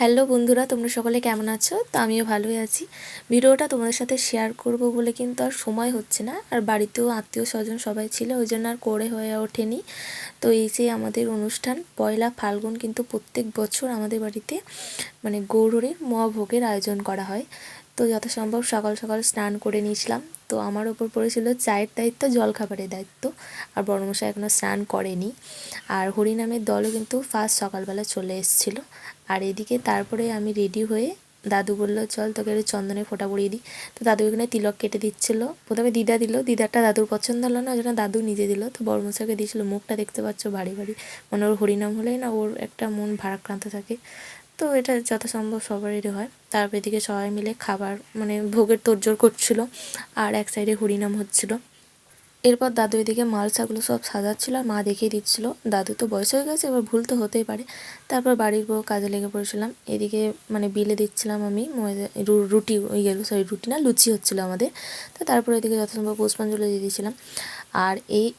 Hello বন্ধুরা, তোমরা সকলে কেমন আছো? তো আমিও ভালোই আছি। ভিডিওটা তোমাদের সাথে শেয়ার করব বলে কিন্তু আর সময় হচ্ছে না, আর বাড়িতেও আত্মীয় স্বজন সবাই ছিল, ওই জন্য আর করে হয়ে ওঠেনি। তো এই যে আমাদের অনুষ্ঠান পয়লা ফাল্গুন কিন্তু প্রত্যেক বছর আমাদের বাড়িতে মানে গৌরীর মহাভোগের আয়োজন করা হয়। তো যথাসম্ভব সকাল সকাল স্নান করে নিয়েছিলাম। তো আমার ওপর পড়েছিল চায়ের দায়িত্ব, জলখাবারের দায়িত্ব, আর বড়মশাই এখনও স্নান করেনি। আর হরিনামের দলও কিন্তু ফার্স্ট সকালবেলা চলে এসেছিলো। আর এদিকে তারপরে আমি রেডি হয়ে দাদু বললো চল তোকে একটু চন্দনের ফোঁটা পরিয়ে দিই। তো দাদু এখানে তিলক কেটে দিচ্ছিলো। প্রথমে দিদা দিল, দিদারটা দাদুর পছন্দ হলো না, ওই জন্য দাদু নিজে দিল। তো বড়মশাইকে দিয়েছিল। মুখটা দেখতে পাচ্ছ ভারী ভারী, মানে ওর হরিনাম হলেই না ওর একটা মন ভারাক্রান্ত থাকে। তো এটা যথাসম্ভব সবারই হয়। তারপর এদিকে সবাই মিলে খাবার মানে ভোগের তোড়জোড় করছিল, আর এক সাইডে হরিনাম হচ্ছিল। এরপর দাদু এদিকে মালসাগুলো সব সাজাচ্ছিল, আর মা দেখিয়ে দিচ্ছিল। দাদু তো বয়স হয়ে গেছে, এবার ভুল তো হতেই পারে। তারপর বাড়ির বউ কাজে লেগে পড়েছিলাম। এদিকে মানে বিলে দিচ্ছিলাম আমি ময়দা রুটি, রুটি না লুচি হচ্ছিলো আমাদের। তো তারপরে এদিকে যথাসম্ভব পুষ্পাঞ্জলি দিয়ে দিয়েছিলাম। আর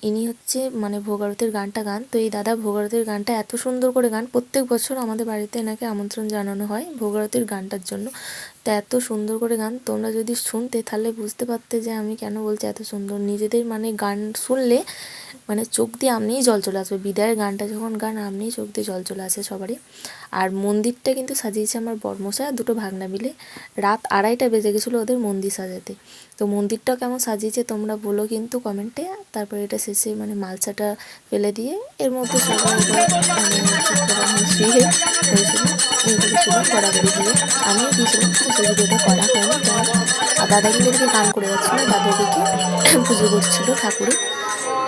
ইনি হচ্ছে মানে ভোগারতির গানটা গান। তো এই দাদা ভোগারতির গানটা এত সুন্দর করে গান, প্রত্যেক বছর আমাদের বাড়িতে এনাকে আমন্ত্রণ জানানো হয় ভোগারতির গানটার জন্য। তো এত সুন্দর করে গান, তোমরা যদি শুনতে তাহলে বুঝতে পারতে যে আমি কেন বলছি এত সুন্দর। নিজেদের মানে গান শুনলে মানে চোখ দিয়ে আমনিই জল চলে আসবে। বিদায়ের গানটা যখন গান আমনিই চোখ দিয়ে জল চলে আসে সবারই। আর মন্দিরটা কিন্তু সাজিয়েছে আমার বড়মশাই আর দুটো ভাগনা মিলে। রাত 2:30 বেজে গেছিলো ওদের মন্দির সাজাতে। তো মন্দিরটাও কেমন সাজিয়েছে তোমরা বলো কিন্তু কমেন্টে। তারপরে এটা শেষে মানে মালসাটা ফেলে দিয়ে এর মধ্যে সবাই মানে শুয়ে হয়েছিল, ইয়ে করেছিল গড়াগড়ি দিয়ে। আমিও দিয়েছিলাম, তো সেই ভিডিওটা করা হয়নি। আর দাদা কিন্তু এদিকে গান করে যাচ্ছিলো, দাদু এদিকে পুজো করছিল ঠাকুরের।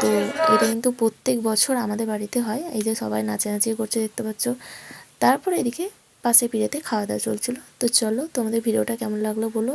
তো এটা কিন্তু প্রত্যেক বছর আমাদের বাড়িতে হয়। এই যে সবাই নাচানাচি করছে দেখতে পাচ্ছ। তারপরে এদিকে পাশে পিড়েতে খাওয়া দাওয়া চলছিল। তো চলো তোমাদের ভিডিওটা কেমন লাগলো বলো।